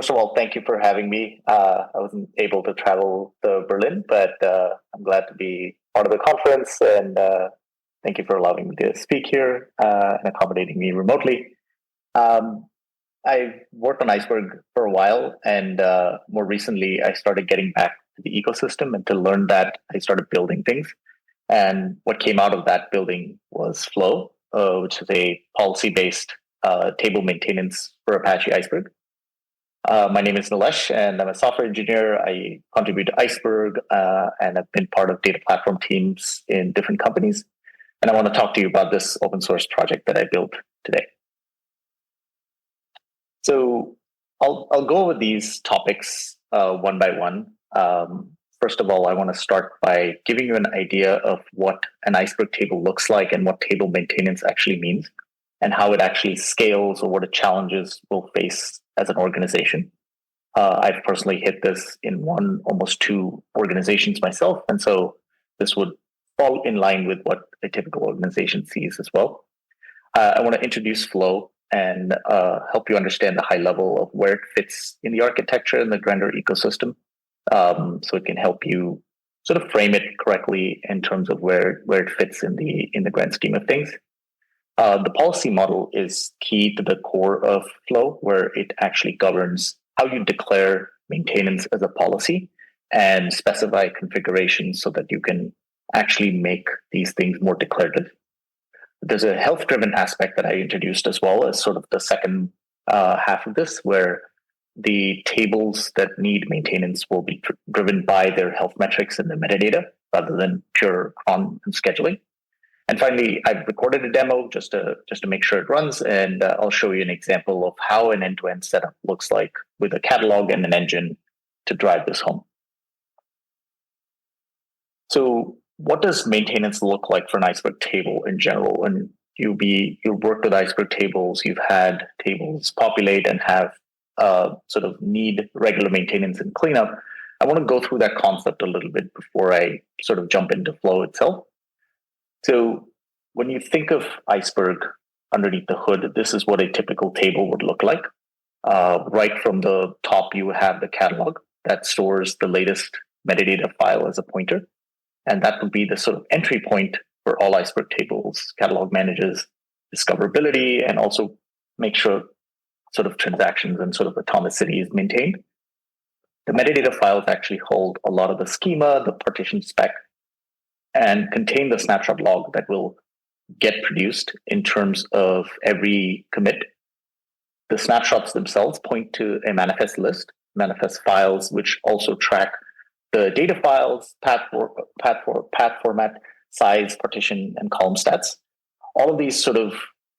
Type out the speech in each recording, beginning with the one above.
First of all, thank you for having me. I wasn't able to travel to Berlin, but I'm glad to be part of the conference, and thank you for allowing me to speak here and accommodating me remotely. Um, I've worked on Iceberg for a while, and more recently, I started getting back to the ecosystem, and to learn that, I started building things. And what came out of that building was Floe, which is a policy-based table maintenance for Apache Iceberg. My name is Neelesh, and I'm a software engineer. I contribute to Iceberg, and I've been part of data platform teams in different companies. And I want to talk to you about this open source project that I built today. So I'll go over these topics one by one. First of all, I want to start by giving you an idea of what an Iceberg table looks like and what table maintenance actually means, and how it actually scales, or what the challenges we'll face as an organization. I've personally hit this in one, almost two organizations myself, and so this would fall in line with what a typical organization sees as well. I want to introduce Floe and help you understand the high level of where it fits in the architecture and the grander ecosystem, so it can help you sort of frame it correctly in terms of where it fits in the grand scheme of things. The policy model is key to the core of Floe, where it actually governs how you declare maintenance as a policy and specify configurations so that you can actually make these things more declarative. There's a health-driven aspect that I introduced as well as sort of the second half of this, where the tables that need maintenance will be driven by their health metrics and the metadata rather than pure cron and scheduling. And finally, I've recorded a demo just to make sure it runs, and I'll show you an example of how an end-to-end setup looks like with a catalog and an engine to drive this home. So what does maintenance look like for an Iceberg table in general? And you've worked with Iceberg tables, you've had tables populate and have sort of need regular maintenance and cleanup. I want to go through that concept a little bit before I sort of jump into Floe itself. So when you think of Iceberg underneath the hood, this is what a typical table would look like. Right from the top, you have the catalog that stores the latest metadata file as a pointer. And that would be the sort of entry point for all Iceberg tables. Catalog manages discoverability and also make sure sort of transactions and sort of atomicity is maintained. The metadata files actually hold a lot of the schema, the partition spec, and contain the snapshot log that will get produced in terms of every commit. The snapshots themselves point to a manifest list, manifest files, which also track the data files, path format, size, partition, and column stats. All of these sort of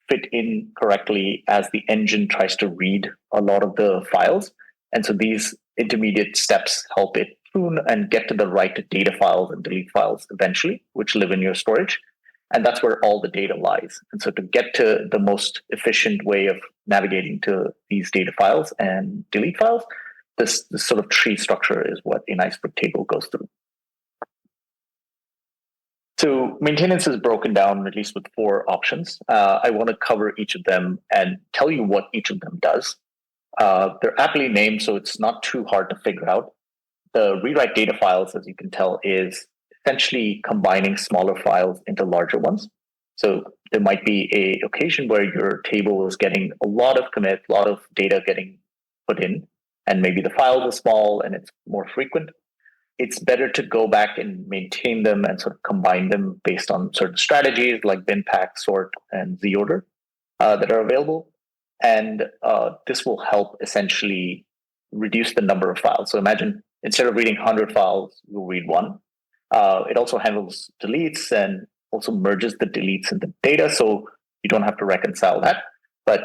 fit in correctly as the engine tries to read a lot of the files. And so these intermediate steps help it prune and get to the right data files and delete files eventually, which live in your storage. And that's where all the data lies. And so to get to the most efficient way of navigating to these data files and delete files, this sort of tree structure is what an Iceberg table goes through. So maintenance is broken down at least with four options. I want to cover each of them and tell you what each of them does. They're aptly named, so it's not too hard to figure out. The rewrite data files, as you can tell, is essentially combining smaller files into larger ones. So there might be an occasion where your table is getting a lot of commits, a lot of data getting put in, and maybe the files are small and it's more frequent. It's better to go back and maintain them and sort of combine them based on certain strategies like bin, pack, sort, and z-order that are available. And this will help essentially reduce the number of files. So imagine instead of reading 100 files, you'll read one. It also handles deletes and also merges the deletes in the data, so you don't have to reconcile that. But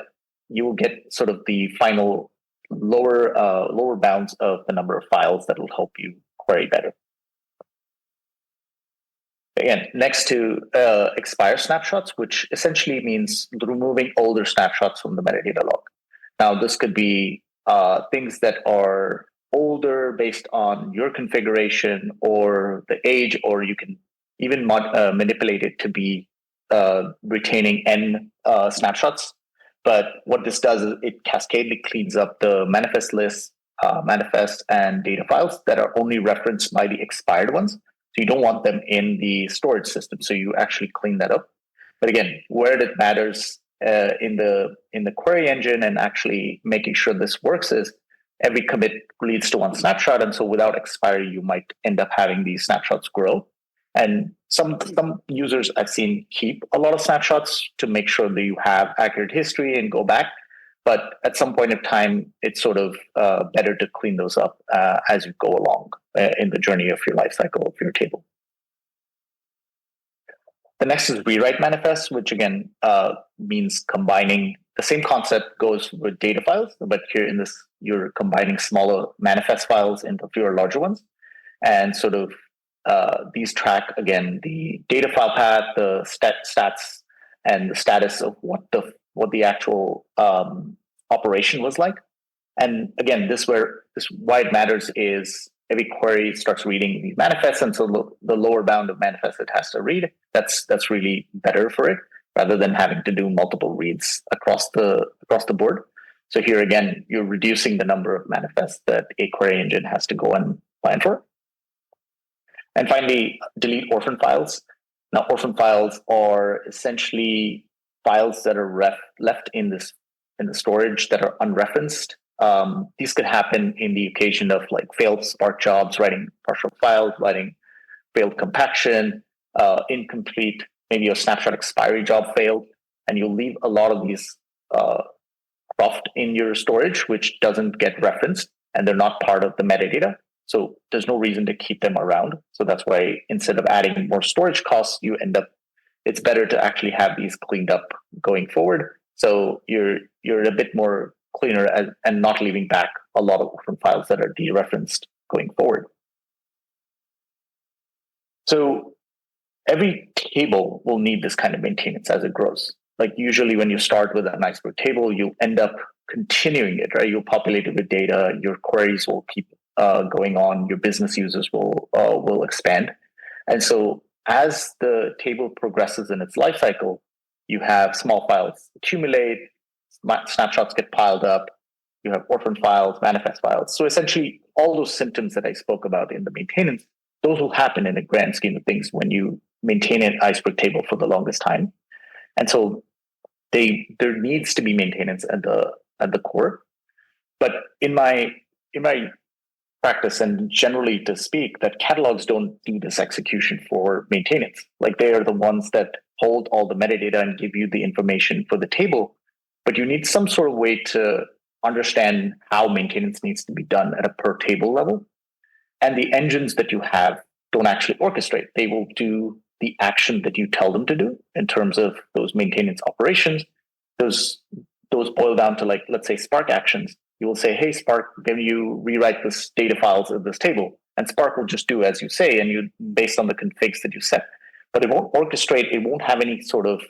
you will get sort of the final lower bounds of the number of files that will help you query better. Again, next to expire snapshots, which essentially means removing older snapshots from the metadata log. Now, this could be things that are older based on your configuration or the age, or you can even manipulate it to be retaining n snapshots But what this does is it cascadely cleans up the manifest list, manifest, and data files that are only referenced by the expired ones. So you don't want them in the storage system. So you actually clean that up. But again, where it matters in the query engine and actually making sure this works is every commit leads to one snapshot, and so without expiry, you might end up having these snapshots grow. And some users I've seen keep a lot of snapshots to make sure that you have accurate history and go back. But at some point in time, it's sort of better to clean those up as you go along in the journey of your lifecycle of your table. The next is rewrite manifest, which again means combining the same concept goes with data files, but here in this, you're combining smaller manifest files into fewer larger ones. And sort of these track, again, the data file path, the stats, and the status of what the actual operation was like. And again, why it matters is every query starts reading these manifests, and so the lower bound of manifest it has to read. That's really better for it, rather than having to do multiple reads across the board. So here again, you're reducing the number of manifests that a query engine has to go and plan for. And finally, delete orphan files. Now, orphan files are essentially files that are left in the storage that are unreferenced. These could happen in the occasion of like failed Spark jobs, writing partial files, writing failed compaction, incomplete, maybe a snapshot expiry job failed, and you'll leave a lot of these cropped in your storage, which doesn't get referenced, and they're not part of the metadata. So there's no reason to keep them around. So that's why instead of adding more storage costs, it's better to actually have these cleaned up going forward. So you're a bit more cleaner and not leaving back a lot of orphan files that are dereferenced going forward. So every table will need this kind of maintenance as it grows. Like usually when you start with an Iceberg table, you end up continuing it, right? You'll populate it with data, your queries will keep going on, your business users will expand. And so as the table progresses in its life cycle, you have small files accumulate, snapshots get piled up, you have orphan files, manifest files. So essentially all those symptoms that I spoke about in the maintenance, those will happen in a grand scheme of things when you maintain an Iceberg table for the longest time. And so there needs to be maintenance at the core. But in my practice, and generally to speak, that catalogs don't do this execution for maintenance. Like they are the ones that hold all the metadata and give you the information for the table, but you need some sort of way to understand how maintenance needs to be done at a per table level. And the engines that you have don't actually orchestrate. They will do the action that you tell them to do in terms of those maintenance operations. Those boil down to, like, let's say Spark actions. You will say, hey, Spark, can you rewrite this data files of this table? And Spark will just do as you say, and you based on the configs that you set. But it won't orchestrate. It won't have any sort of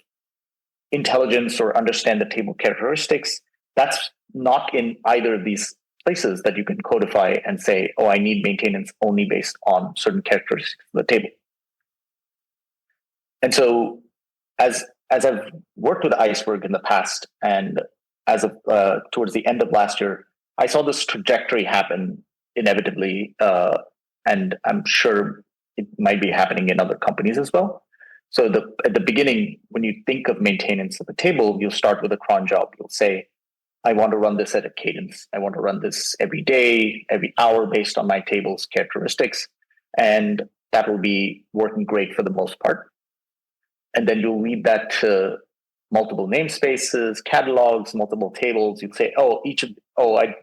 intelligence or understand the table characteristics. That's not in either of these places that you can codify and say, oh, I need maintenance only based on certain characteristics of the table. And so as I've worked with Iceberg in the past, and as of towards the end of last year, I saw this trajectory happen inevitably, and I'm sure it might be happening in other companies as well. So at the beginning, when you think of maintenance of the table, you'll start with a cron job. You'll say, I want to run this at a cadence. I want to run this every day, every hour based on my table's characteristics. And that will be working great for the most part. And then you'll lead that to multiple namespaces, catalogs, multiple tables. You'd say,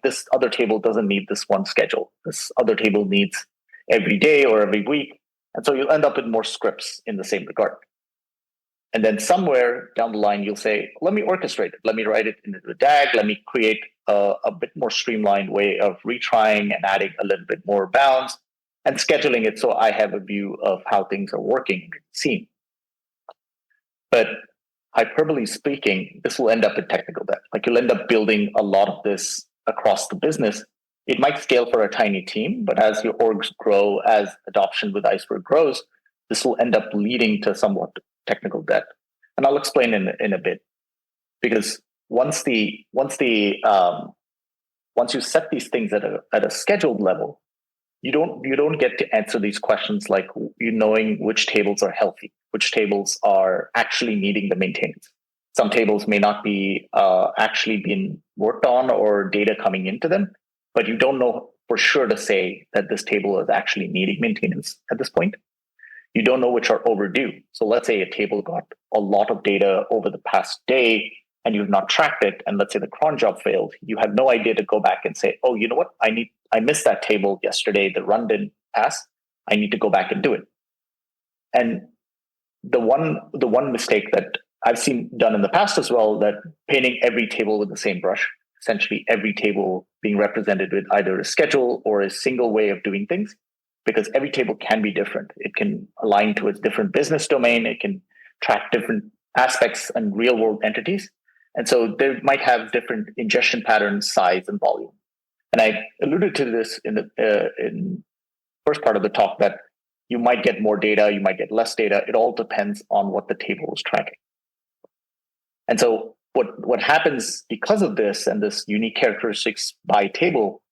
this other table doesn't need this one schedule. This other table needs every day or every week. And so you'll end up with more scripts in the same regard. And then somewhere down the line, you'll say, let me orchestrate it. Let me write it into the DAG. Let me create a bit more streamlined way of retrying and adding a little bit more bounds and scheduling it so I have a view of how things are working in the scene. But hyperbole speaking, this will end up in technical debt. Like you'll end up building a lot of this across the business. It might scale for a tiny team, but as your orgs grow, as adoption with Iceberg grows, this will end up leading to somewhat technical debt. And I'll explain in a bit. Because once you set these things at a scheduled level, you don't get to answer these questions like you knowing which tables are healthy, which tables are actually needing the maintenance. Some tables may not be actually being worked on or data coming into them, but you don't know for sure to say that this table is actually needing maintenance at this point. You don't know which are overdue. So let's say a table got a lot of data over the past day and you've not tracked it, and let's say the cron job failed, you have no idea to go back and say, oh, you know what? I missed that table yesterday. The run didn't pass. I need to go back and do it. And the one mistake that I've seen done in the past as well, that painting every table with the same brush, essentially every table being represented with either a schedule or a single way of doing things, because every table can be different. It can align to a different business domain. It can track different aspects and real world entities. And so they might have different ingestion patterns, size, and volume. And I alluded to this in the first part of the talk, that you might get more data, you might get less data. It all depends on what the table is tracking. And so what happens because of this and this unique characteristics by table,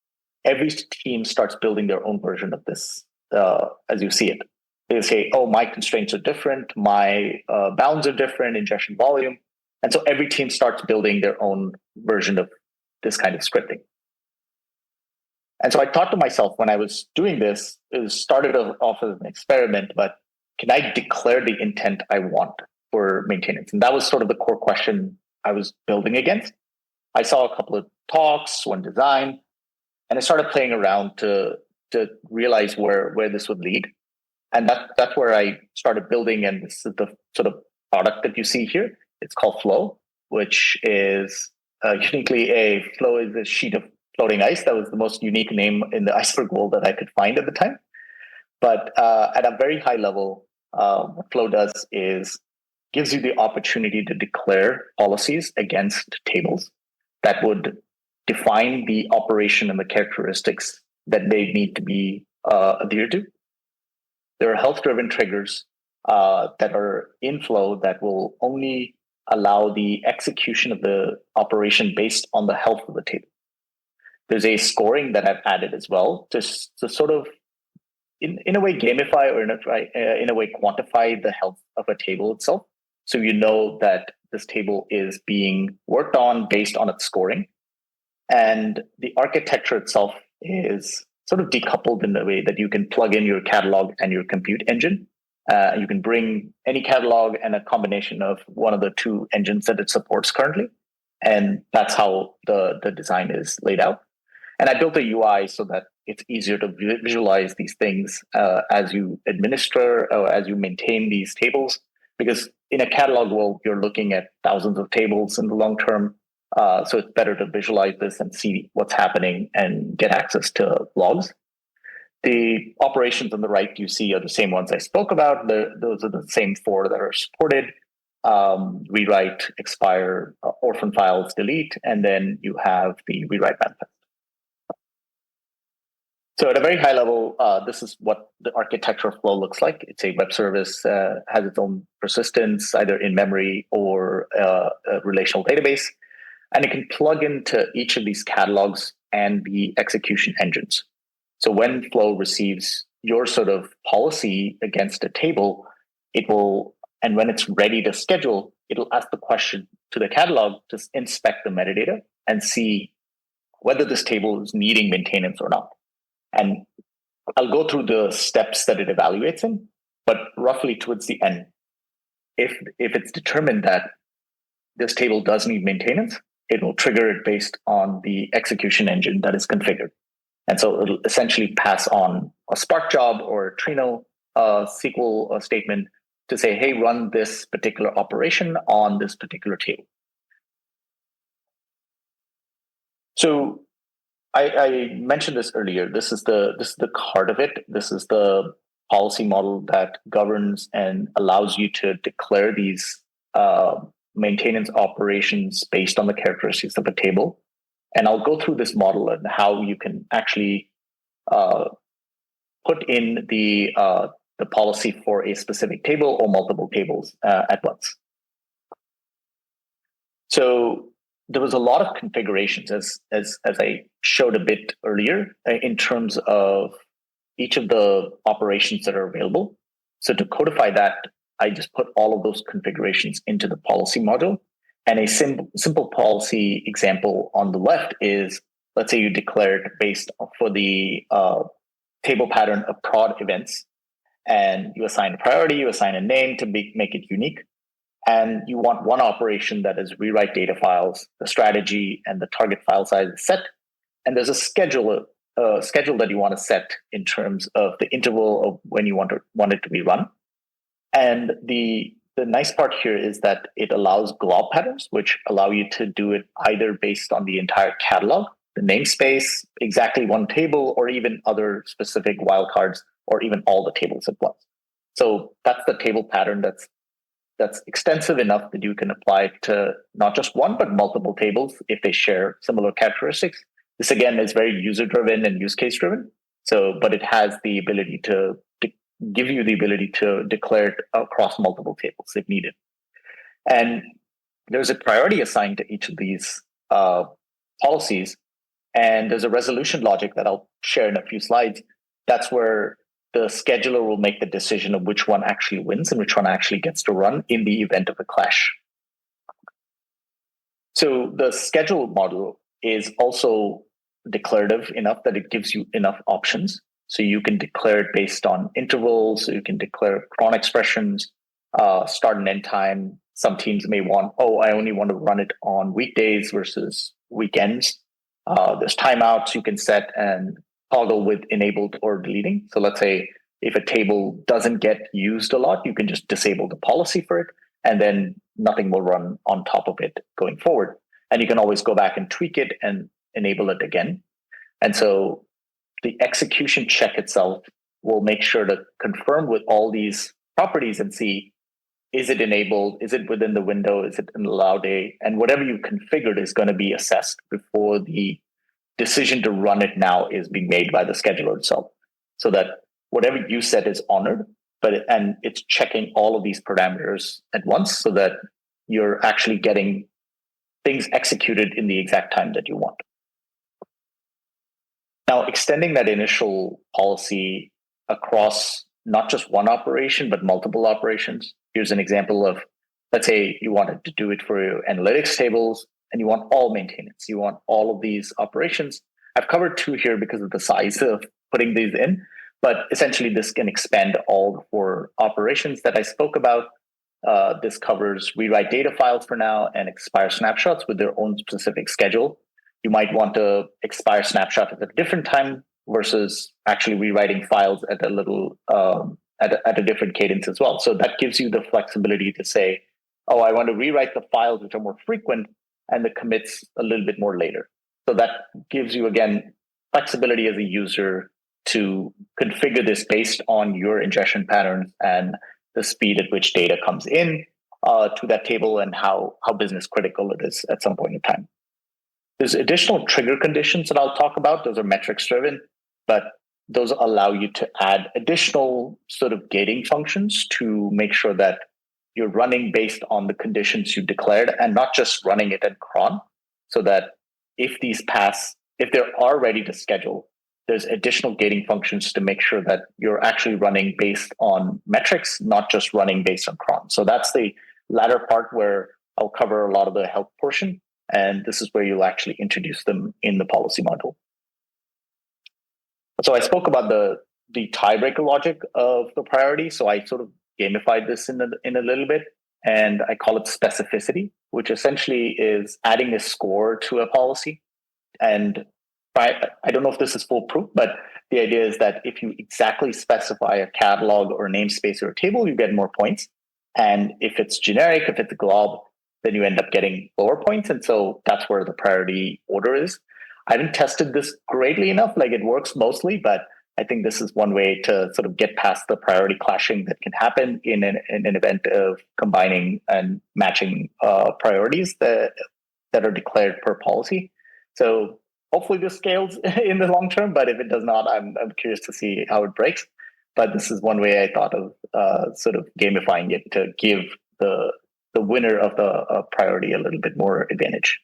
every team starts building their own version of this as you see it. They say, oh, my constraints are different, my bounds are different, ingestion volume. And so every team starts building their own version of this kind of scripting. And so I thought to myself when I was doing this, it started off as an experiment, but can I declare the intent I want for maintenance? And that was sort of the core question I was building against. I saw a couple of talks, one design, and I started playing around to realize where this would lead. And that's where I started building. And this is the sort of product that you see here. It's called Floe, which is uniquely Floe is a sheet of floating ice. That was the most unique name in the Iceberg world that I could find at the time. But at a very high level, what Floe does is gives you the opportunity to declare policies against tables that would define the operation and the characteristics that they need to be adhered to. There are health-driven triggers that are in Floe that will only allow the execution of the operation based on the health of the table. There's a scoring that I've added as well to sort of, in a way, gamify or in a way quantify the health of a table itself. So you know that this table is being worked on based on its scoring. And the architecture itself is sort of decoupled in a way that you can plug in your catalog and your compute engine. You can bring any catalog and a combination of one of the two engines that it supports currently. And that's how the design is laid out. And I built a UI so that it's easier to visualize these things as you administer or as you maintain these tables. Because in a catalog world, you're looking at thousands of tables in the long term. So it's better to visualize this and see what's happening and get access to logs. The operations on the right you see are the same ones I spoke about. Those are the same four that are supported. Rewrite, expire, orphan files, delete, and then you have the rewrite manifest. So at a very high level, this is what the architecture of Floe looks like. It's a web service, has its own persistence, either in memory or a relational database. And it can plug into each of these catalogs and the execution engines. So when Floe receives your sort of policy against a table, it will, and when it's ready to schedule, it'll ask the question to the catalog to inspect the metadata and see whether this table is needing maintenance or not. And I'll go through the steps that it evaluates in, but roughly towards the end, if it's determined that this table does need maintenance, it will trigger it based on the execution engine that is configured. And so it'll essentially pass on a Spark job or a Trino SQL statement to say, hey, run this particular operation on this particular table. So I mentioned this earlier. This is the heart of it. This is the policy model that governs and allows you to declare these maintenance operations based on the characteristics of a table. And I'll go through this model and how you can actually put in the policy for a specific table or multiple tables at once. So there was a lot of configurations as I showed a bit earlier in terms of each of the operations that are available. So to codify that, I just put all of those configurations into the policy module. And a simple policy example on the left is, let's say you declared based for the table pattern of prod events, and you assign a priority, you assign a name to make it unique. And you want one operation that is rewrite data files, the strategy and the target file size is set. And there's a schedule that you want to set in terms of the interval of when you want it to be run. And the nice part here is that it allows glob patterns, which allow you to do it either based on the entire catalog, the namespace, exactly one table, or even other specific wildcards, or even all the tables at once. So that's the table pattern that's extensive enough that you can apply to not just one, but multiple tables if they share similar characteristics. This again is very user-driven and use case-driven. So, but it has the ability to give you the ability to declare it across multiple tables if needed. And there's a priority assigned to each of these policies. And there's a resolution logic that I'll share in a few slides. That's where the scheduler will make the decision of which one actually wins and which one actually gets to run in the event of a clash. So the schedule model is also declarative enough that it gives you enough options. So you can declare it based on intervals, so you can declare cron expressions, start and end time. Some teams may want, I only want to run it on weekdays versus weekends. There's timeouts you can set and toggle with enabled or deleting. So let's say if a table doesn't get used a lot, you can just disable the policy for it, and then nothing will run on top of it going forward. And you can always go back and tweak it and enable it again. And so the execution check itself will make sure to confirm with all these properties and see, is it enabled? Is it within the window? Is it an allow day? And whatever you configured is going to be assessed before the decision to run it now is being made by the scheduler itself, so that whatever you set is honored, and it's checking all of these parameters at once so that you're actually getting things executed in the exact time that you want. Now, extending that initial policy across not just one operation, but multiple operations. Here's an example of, let's say you wanted to do it for your analytics tables, and you want all maintenance. You want all of these operations. I've covered two here because of the size of putting these in, but essentially this can expand all the four operations that I spoke about. This covers rewrite data files for now and expire snapshots with their own specific schedule. You might want to expire snapshot at a different time versus actually rewriting files at a little at a different cadence as well. So that gives you the flexibility to say, I want to rewrite the files which are more frequent and the commits a little bit more later. So that gives you, again, flexibility as a user to configure this based on your ingestion patterns and the speed at which data comes in to that table and how business critical it is at some point in time. There's additional trigger conditions that I'll talk about. Those are metrics driven, but those allow you to add additional sort of gating functions to make sure that you're running based on the conditions you declared and not just running it at cron, so that if they are ready to schedule, there's additional gating functions to make sure that you're actually running based on metrics, not just running based on cron. So that's the latter part where I'll cover a lot of the help portion. And this is where you'll actually introduce them in the policy module. So I spoke about the tiebreaker logic of the priority. So I sort of gamified this in a little bit, and I call it specificity, which essentially is adding a score to a policy. And I don't know if this is foolproof, but the idea is that if you exactly specify a catalog or a namespace or a table, you get more points. And if it's generic, if it's a glob, then you end up getting lower points. And so that's where the priority order is. I haven't tested this greatly enough, like it works mostly, but I think this is one way to sort of get past the priority clashing that can happen in an event of combining and matching priorities that are declared per policy. So hopefully this scales in the long term, but if it does not, I'm curious to see how it breaks. But this is one way I thought of sort of gamifying it to give the winner of the priority a little bit more advantage.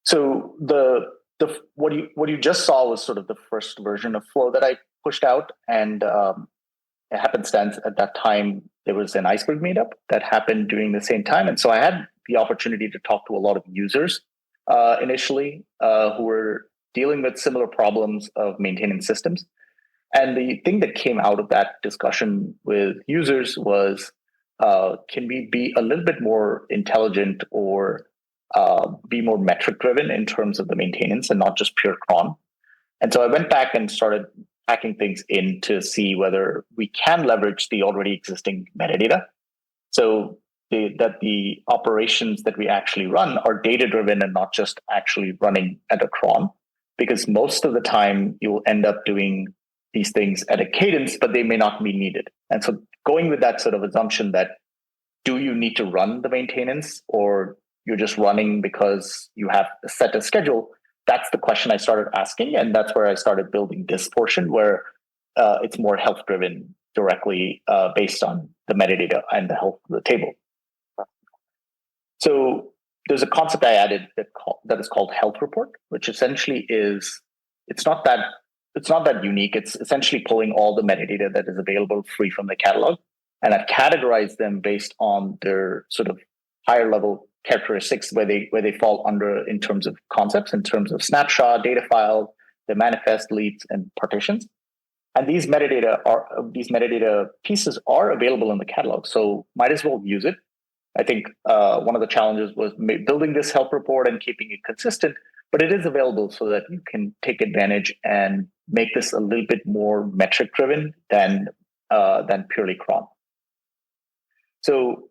So what you just saw was sort of the first version of Floe that I pushed out, and it happenstance at that time there was an Iceberg meetup that happened during the same time, and so I had the opportunity to talk to a lot of users initially who were dealing with similar problems of maintaining systems. And the thing that came out of that discussion with users was, can we be a little bit more intelligent or be more metric driven in terms of the maintenance and not just pure cron? And so I went back and started packing things in to see whether we can leverage the already existing metadata. So that the operations that we actually run are data driven and not just actually running at a cron. Because most of the time you'll end up doing these things at a cadence, but they may not be needed. And so going with that sort of assumption that do you need to run the maintenance or you're just running because you have set a schedule, that's the question I started asking. And that's where I started building this portion where it's more health driven directly based on the metadata and the health of the table. So there's a concept I added that is called health report, which essentially is, it's not that unique. It's essentially pulling all the metadata that is available free from the catalog. And I've categorized them based on their sort of higher level characteristics where they fall under in terms of concepts, in terms of snapshot, data file, the manifest, leads, and partitions. And these metadata pieces are available in the catalog, so might as well use it. I think one of the challenges was building this health report and keeping it consistent, but it is available so that you can take advantage and make this a little bit more metric driven than purely cron. So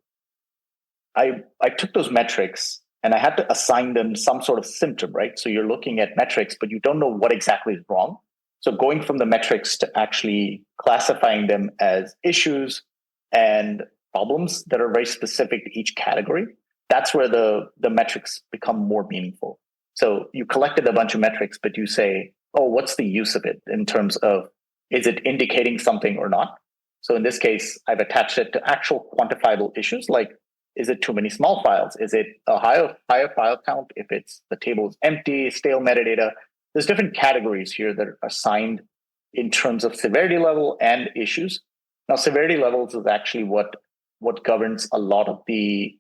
I took those metrics and I had to assign them some sort of symptom, right? So you're looking at metrics, but you don't know what exactly is wrong. So going from the metrics to actually classifying them as issues and problems that are very specific to each category, that's where the metrics become more meaningful. So you collected a bunch of metrics, but you say, oh, what's the use of it in terms of, is it indicating something or not? So in this case, I've attached it to actual quantifiable issues like, is it too many small files? Is it a higher file count? If it's the table is empty, stale metadata, there's different categories here that are assigned in terms of severity level and issues. Now, severity levels is actually what governs a lot of the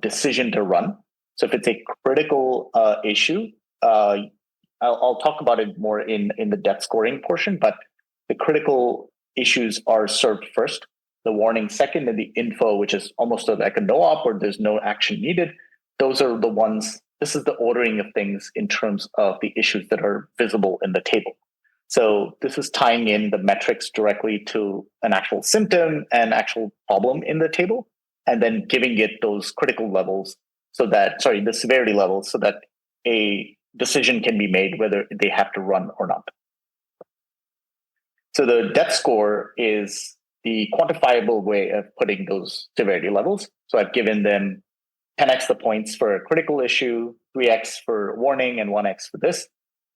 decision to run. So if it's a critical issue, I'll talk about it more in the depth scoring portion, but the critical issues are served first, the warning second, and the info, which is almost like a no-op or there's no action needed. Those are the ones, this is the ordering of things in terms of the issues that are visible in the table. So this is tying in the metrics directly to an actual symptom and actual problem in the table, and then giving it those critical levels the severity levels so that a decision can be made whether they have to run or not. So the depth score is the quantifiable way of putting those severity levels. So I've given them 10x the points for a critical issue, 3x for warning, and 1x for this.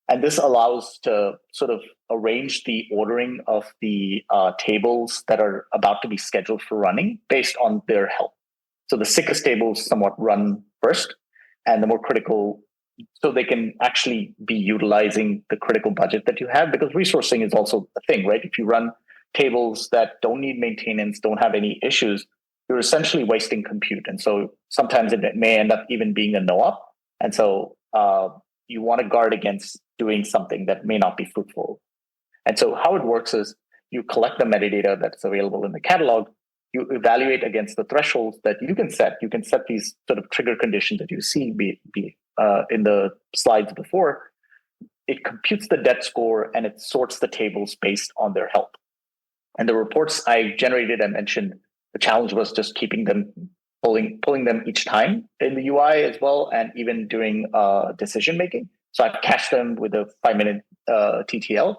And this allows to sort of arrange the ordering of the tables that are about to be scheduled for running based on their health. So the sickest tables somewhat run first, and the more critical, so they can actually be utilizing the critical budget that you have, because resourcing is also a thing, right? If you run tables that don't need maintenance, don't have any issues, you're essentially wasting compute. And so sometimes it may end up even being a no-op. And so you want to guard against doing something that may not be fruitful. And so how it works is you collect the metadata that's available in the catalog, you evaluate against the thresholds that you can set. You can set these sort of trigger conditions that you see in the slides before. It computes the depth score and it sorts the tables based on their health. And the reports I generated, I mentioned, the challenge was just keeping them, pulling them each time in the UI as well, and even during decision making. So I've cached them with a 5-minute TTL.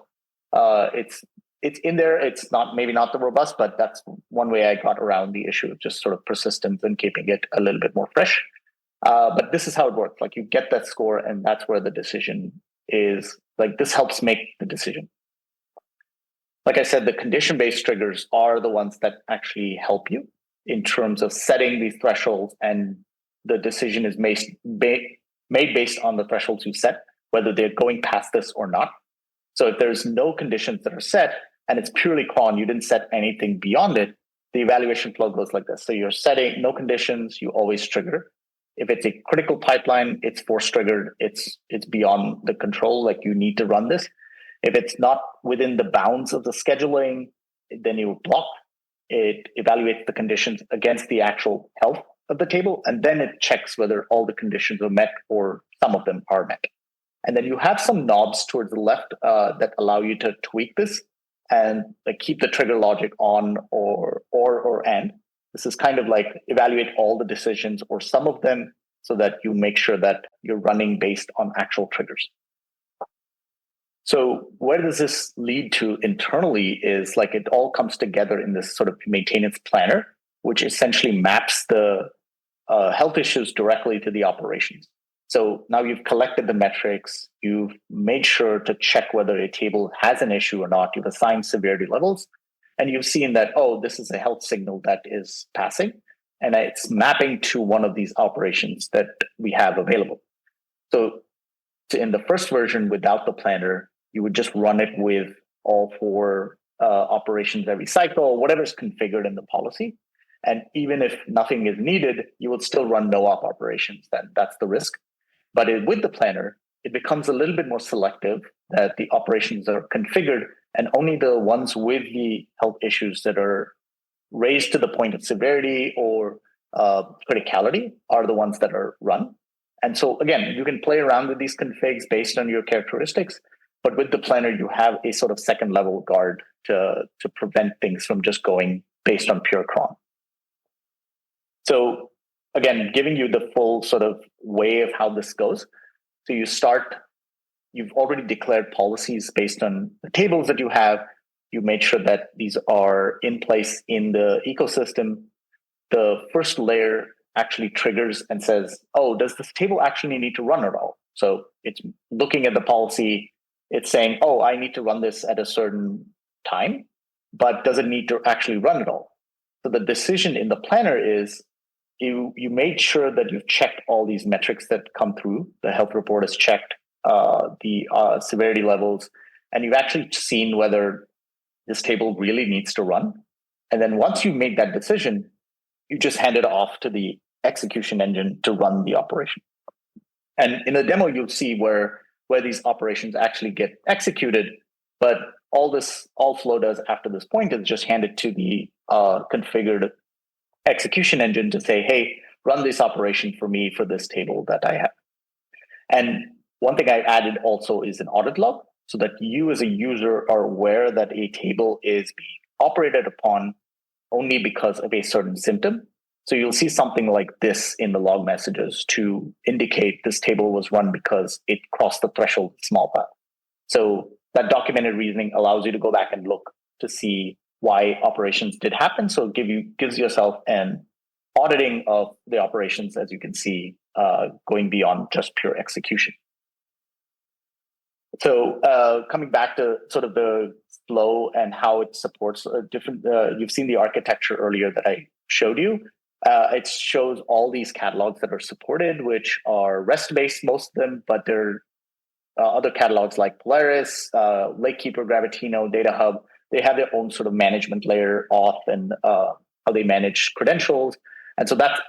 It's in there. It's not maybe not the robust, but that's one way I got around the issue of just sort of persistence and keeping it a little bit more fresh. But this is how it works. Like you get that score, and that's where the decision is. Like this helps make the decision. Like I said, the condition-based triggers are the ones that actually help you in terms of setting these thresholds, and the decision is made based on the thresholds you set, whether they're going past this or not. So if there's no conditions that are set and it's purely cron, you didn't set anything beyond it, the evaluation flow goes like this. So you're setting no conditions, you always trigger. If it's a critical pipeline, it's force triggered. It's beyond the control, like you need to run this. If it's not within the bounds of the scheduling, then you block. It evaluates the conditions against the actual health of the table, and then it checks whether all the conditions are met or some of them are met. And then you have some knobs towards the left that allow you to tweak this and keep the trigger logic on or and. This is kind of like evaluate all the decisions or some of them so that you make sure that you're running based on actual triggers. So where does this lead to internally is like it all comes together in this sort of maintenance planner, which essentially maps the health issues directly to the operations. So now you've collected the metrics, you've made sure to check whether a table has an issue or not, you've assigned severity levels, and you've seen that, oh, this is a health signal that is passing, and it's mapping to one of these operations that we have available. So in the first version, without the planner, you would just run it with all four operations every cycle, whatever's configured in the policy. And even if nothing is needed, you would still run no op operations. That's the risk. But with the planner, it becomes a little bit more selective that the operations are configured and only the ones with the health issues that are raised to the point of severity or criticality are the ones that are run. And so again, you can play around with these configs based on your characteristics, but with the planner, you have a sort of second level guard to prevent things from just going based on pure cron. So again, giving you the full sort of way of how this goes. So you've already declared policies based on the tables that you have. You made sure that these are in place in the ecosystem. The first layer actually triggers and says, oh, does this table actually need to run at all? So it's looking at the policy. It's saying, oh, I need to run this at a certain time, but does it need to actually run at all? So the decision in the planner is you made sure that you've checked all these metrics that come through. The health report is checked, the severity levels, and you've actually seen whether this table really needs to run. And then once you make that decision, you just hand it off to the execution engine to run the operation. And in the demo, you'll see where these operations actually get executed. But all Floe does after this point is just hand it to the configured execution engine to say, hey, run this operation for me for this table that I have. And one thing I added also is an audit log so that you as a user are aware that a table is being operated upon only because of a certain symptom. So you'll see something like this in the log messages to indicate this table was run because it crossed the threshold small file. So that documented reasoning allows you to go back and look to see why operations did happen. So it gives yourself an auditing of the operations, as you can see, going beyond just pure execution. So coming back to sort of the Floe and how it supports different, you've seen the architecture earlier that I showed you. It shows all these catalogs that are supported, which are REST-based, most of them, but there are other catalogs like Polaris, Lakekeeper, Gravitino, Data Hub. They have their own sort of management layer, auth, and how they manage credentials. And so that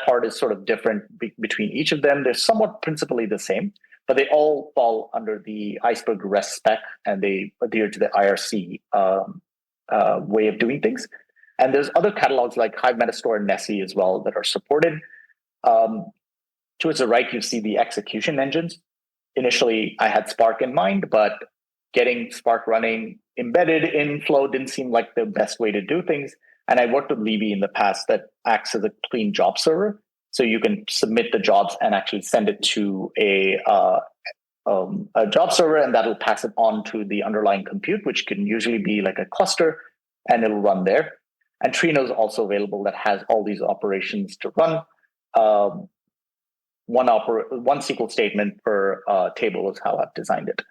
part is sort of different between each of them. They're somewhat principally the same, but they all fall under the Iceberg REST spec, and they adhere to the IRC way of doing things. And there's other catalogs like Hive Metastore and Nessie as well that are supported. Towards the right, you see the execution engines. Initially, I had Spark in mind, but getting Spark running embedded in Floe didn't seem like the best way to do things. And I worked with Libby in the past that acts as a clean job server. So you can submit the jobs and actually send it to a job server, and that'll pass it on to the underlying compute, which can usually be like a cluster, and it'll run there. And Trino is also available that has all these operations to run. One SQL statement per table is how I've designed it.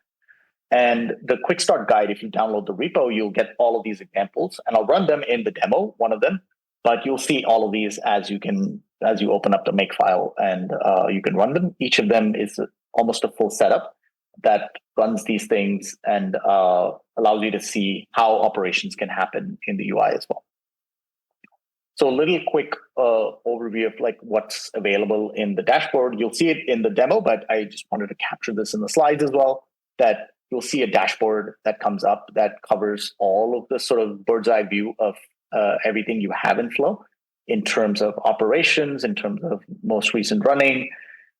And the quick start guide, if you download the repo, you'll get all of these examples, and I'll run them in the demo, one of them. But you'll see all of these as you open up the make file and you can run them. Each of them is almost a full setup that runs these things and allows you to see how operations can happen in the UI as well. So a little quick overview of like what's available in the dashboard. You'll see it in the demo, but I just wanted to capture this in the slides as well, that you'll see a dashboard that comes up that covers all of the sort of bird's eye view of everything you have in Floe in terms of operations, in terms of most recent running.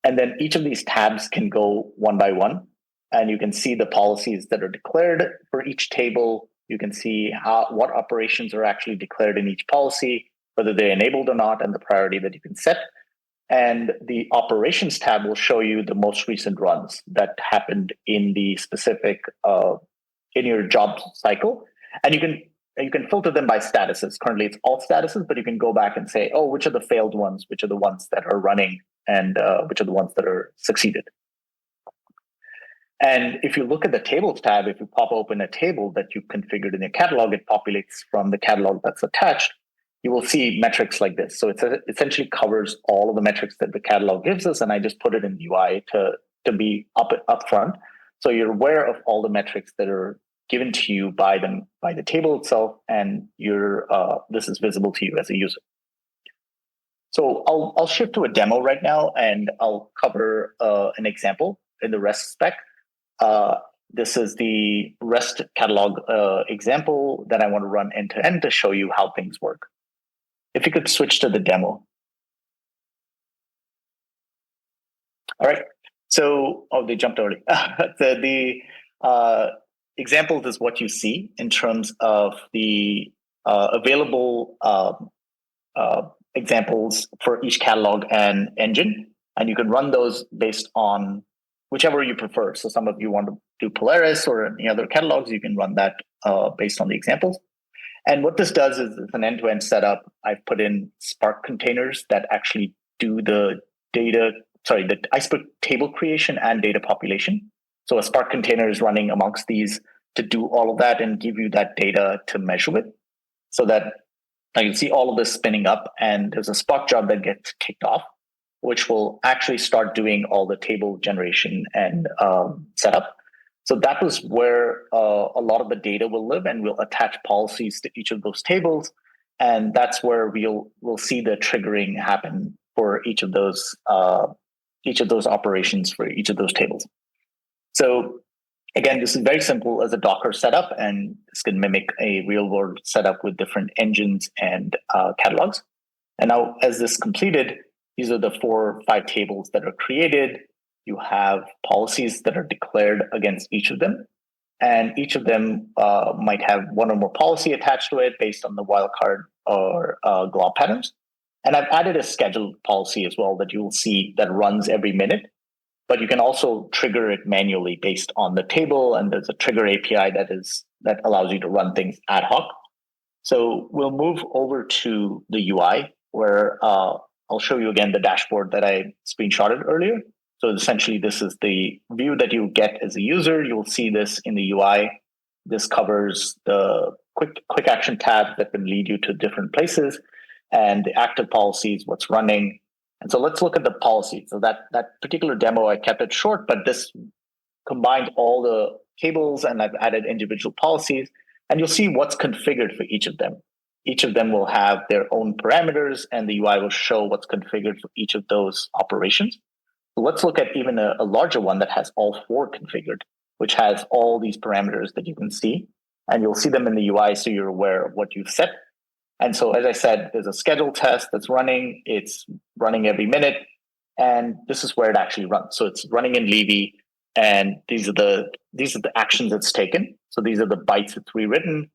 And then each of these tabs can go one by one, and you can see the policies that are declared for each table. You can see what operations are actually declared in each policy, whether they're enabled or not, and the priority that you can set. And the operations tab will show you the most recent runs that happened in the specific in your job cycle. And you can filter them by statuses. Currently it's all statuses, but you can go back and say, oh, which are the failed ones, which are the ones that are running, and which are the ones that are succeeded. And if you look at the tables tab, if you pop open a table that you configured in your catalog, it populates from the catalog that's attached. You will see metrics like this. So it essentially covers all of the metrics that the catalog gives us, and I just put it in the UI to be up front. So you're aware of all the metrics that are given to you by the table itself, and this is visible to you as a user. So I'll shift to a demo right now, and I'll cover an example in the REST spec. This is the REST catalog example that I want to run end to end to show you how things work. If you could switch to the demo. All right. So, they jumped early. The example is what you see in terms of the available examples for each catalog and engine. And you can run those based on whichever you prefer. So some of you want to do Polaris or any other catalogs, you can run that based on the examples. And what this does is it's an end-to-end setup. I've put in Spark containers that actually do the Iceberg table creation and data population. So a Spark container is running amongst these to do all of that and give you that data to measure with. So that now you see all of this spinning up, and there's a Spark job that gets kicked off, which will actually start doing all the table generation and setup. So that was where a lot of the data will live, and we'll attach policies to each of those tables. And that's where we'll see the triggering happen for each of those operations for each of those tables. So again, this is very simple as a Docker setup, and this can mimic a real world setup with different engines and catalogs. And now as this completed, these are the 4 or 5 tables that are created. You have policies that are declared against each of them. And each of them might have one or more policy attached to it based on the wildcard or glob patterns. And I've added a scheduled policy as well that you will see that runs every minute. But you can also trigger it manually based on the table. And there's a trigger API that allows you to run things ad hoc. So we'll move over to the UI, where I'll show you again the dashboard that I screenshotted earlier. So essentially, this is the view that you get as a user. You'll see this in the UI. This covers the quick action tab that can lead you to different places, and the active policies, what's running. And so let's look at the policy. So that particular demo, I kept it short, but this combined all the tables, and I've added individual policies, and you'll see what's configured for each of them. Each of them will have their own parameters, and the UI will show what's configured for each of those operations. So let's look at even a larger one that has all 4 configured, which has all these parameters that you can see, and you'll see them in the UI so you're aware of what you've set. And so, as I said, there's a schedule test that's running. It's running every minute, and this is where it actually runs. So it's running in Levy, and these are the actions it's taken. So these are the bytes it's rewritten,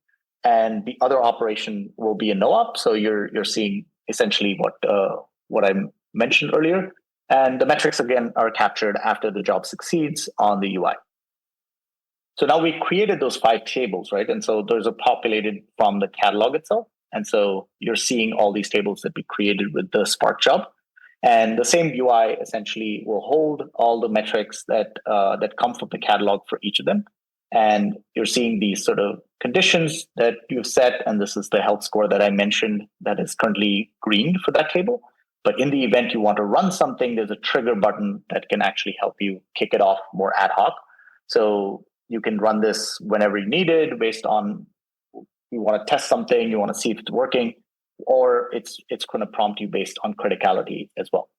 and the other operation will be a no-op. So you're seeing essentially what I mentioned earlier. And the metrics, again, are captured after the job succeeds on the UI. So now we created those 5 tables, right? And so those are populated from the catalog itself. And so you're seeing all these tables that we created with the Spark job. And the same UI essentially will hold all the metrics that come from the catalog for each of them. And you're seeing these sort of conditions that you've set, and this is the health score that I mentioned that is currently green for that table. But in the event you want to run something, there's a trigger button that can actually help you kick it off more ad hoc. So you can run this whenever you need it based on you want to test something, you want to see if it's working, or it's going to prompt you based on criticality as well.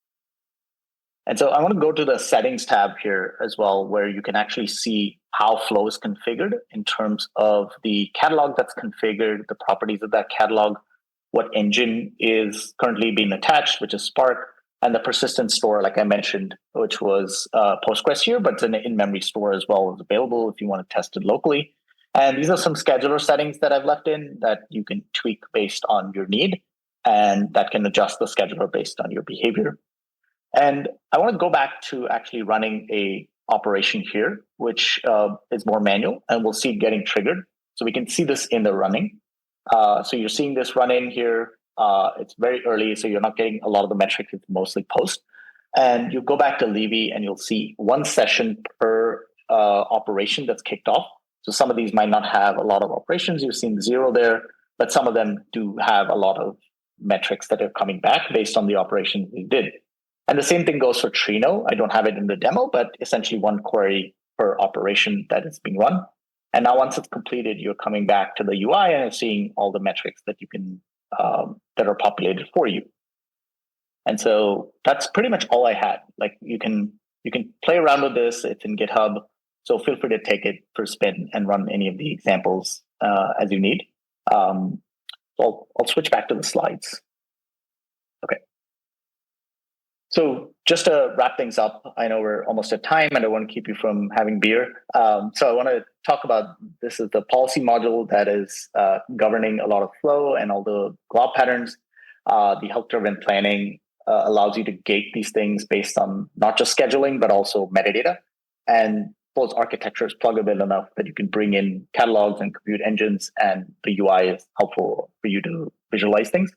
And so I want to go to the settings tab here as well, where you can actually see how Floe is configured in terms of the catalog that's configured, the properties of that catalog, what engine is currently being attached, which is Spark, and the persistent store, like I mentioned, which was Postgres here, but it's an in-memory store as well is available if you want to test it locally. And these are some scheduler settings that I've left in that you can tweak based on your need, and that can adjust the scheduler based on your behavior. And I want to go back to actually running a operation here, which is more manual, and we'll see it getting triggered. So we can see this in the running. So you're seeing this run in here. It's very early, so you're not getting a lot of the metrics. It's mostly post. And you go back to Levy, and you'll see one session per operation that's kicked off. So some of these might not have a lot of operations. You've seen 0 there, but some of them do have a lot of metrics that are coming back based on the operations we did. And the same thing goes for Trino. I don't have it in the demo, but essentially one query per operation that is being run. And now once it's completed, you're coming back to the UI and seeing all the metrics that you can that are populated for you. And so that's pretty much all I had. Like you can play around with this. It's in GitHub. So feel free to take it for a spin and run any of the examples as you need. I'll switch back to the slides. Okay. So just to wrap things up, I know we're almost at time and I want to keep you from having beer. So I want to talk about, this is the policy module that is governing a lot of Floe and all the glob patterns. The health-driven planning allows you to gate these things based on not just scheduling, but also metadata. And Floe's architecture is pluggable enough that you can bring in catalogs and compute engines, and the UI is helpful for you to visualize things.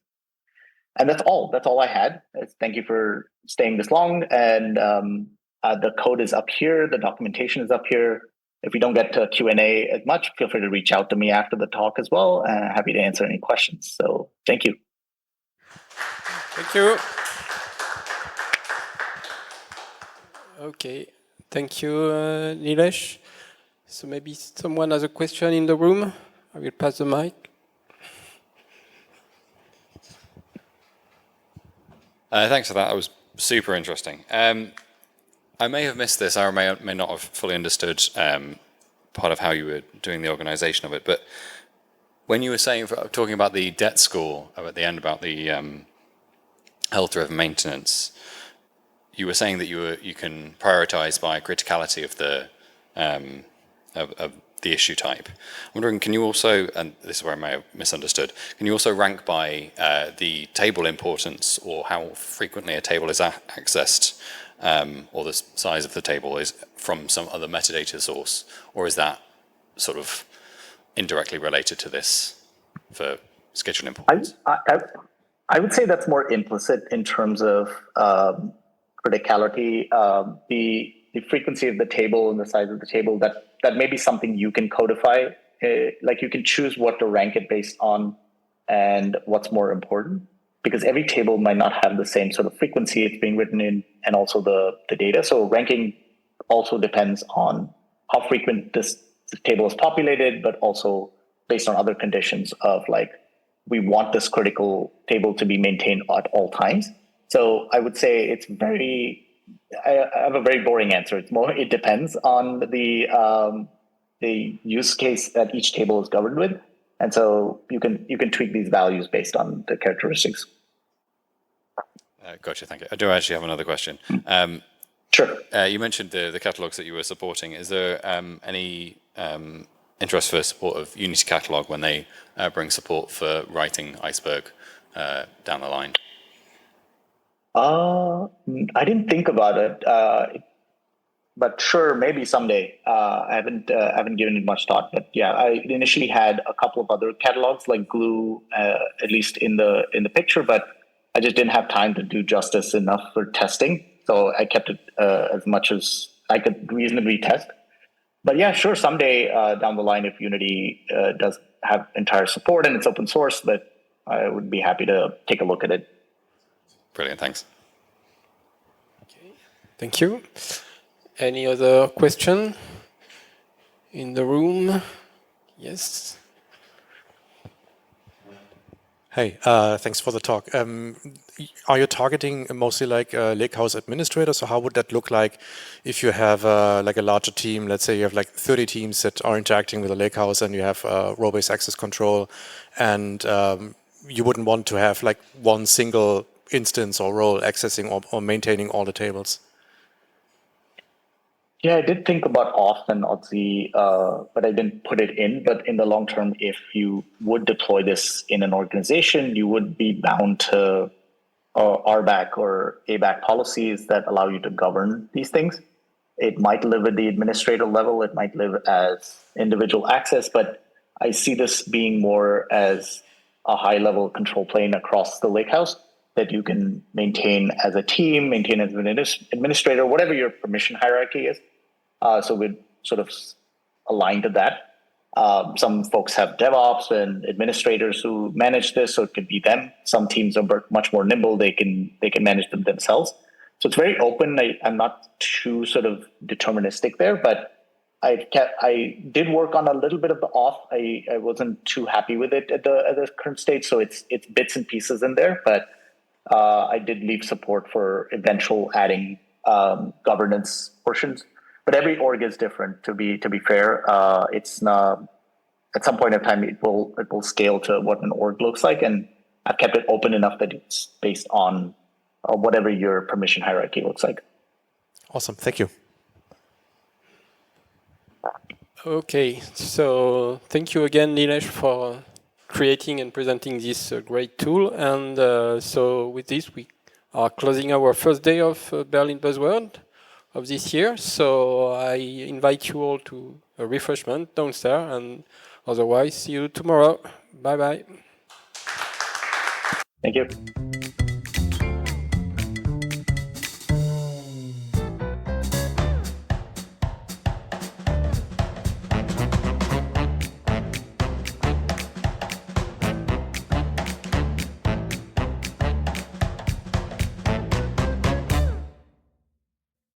And that's all I had. Thank you for staying this long. And the code is up here. The documentation is up here. If we don't get to Q&A as much, feel free to reach out to me after the talk as well. Happy to answer any questions. So thank you. Thank you. Okay. Thank you, Neelesh. So maybe someone has a question in the room. I will pass the mic. Thanks for that. That was super interesting. I may have missed this. I may not have fully understood part of how you were doing the organization of it. But when you were talking about the debt score at the end about the health-driven maintenance, you were saying that you can prioritize by criticality of the issue type. I'm wondering, can you also, and this is where I may have misunderstood, can you also rank by the table importance or how frequently a table is accessed, or the size of the table is from some other metadata source, or is that sort of indirectly related to this for schedule importance? I would say that's more implicit in terms of criticality. The frequency of the table and the size of the table, that may be something you can codify. Like you can choose what to rank it based on and what's more important, because every table might not have the same sort of frequency it's being written in and also the data. So ranking also depends on how frequent this table is populated, but also based on other conditions of like, we want this critical table to be maintained at all times. So I would say it's I have a very boring answer. It's more, it depends on the use case that each table is governed with. And so you can tweak these values based on the characteristics. Gotcha, thank you. I do actually have another question. Sure. You mentioned the catalogs that you were supporting. Is there any interest for support of Unity catalog when they bring support for writing Iceberg down the line? I didn't think about it, but sure, maybe someday. I haven't given it much thought, but yeah, I initially had a couple of other catalogs like Glue, at least in the picture, but I just didn't have time to do justice enough for testing. So I kept it as much as I could reasonably test. But yeah, sure. Someday down the line, if Unity does have entire support and it's open source, that I would be happy to take a look at it. Brilliant, thanks. Okay. Thank you. Any other question in the room? Yes. Hey, thanks for the talk. Are you targeting mostly like lakehouse administrators? So how would that look like if you have like a larger team? Let's say you have like 30 teams that are interacting with a lakehouse, and you have role-based access control, and you wouldn't want to have like one single instance or role accessing or maintaining all the tables. Yeah, I did think about auth and OTC, but I didn't put it in. But in the long term, if you would deploy this in an organization, you would be bound to RBAC or ABAC policies that allow you to govern these things. It might live at the administrator level. It might live as individual access, but I see this being more as a high-level control plane across the lakehouse that you can maintain as a team, maintain as an administrator, whatever your permission hierarchy is. So we'd sort of align to that. Some folks have DevOps and administrators who manage this, so it could be them. Some teams are much more nimble; they can manage them themselves. So it's very open. I'm not too sort of deterministic there, but I did work on a little bit of the auth. I wasn't too happy with it at the current state, so it's bits and pieces in there. But I did leave support for eventual adding governance portions. But every org is different. To be fair, it's not, at some point in time it will scale to what an org looks like, and I've kept it open enough that it's based on whatever your permission hierarchy looks like. Awesome, thank you. Okay, so thank you again, Neelesh, for creating and presenting this great tool. And so with this, we are closing our first day of Berlin Buzzword of this year. So I invite you all to a refreshment downstairs, and otherwise see you tomorrow. Bye-bye. Thank you.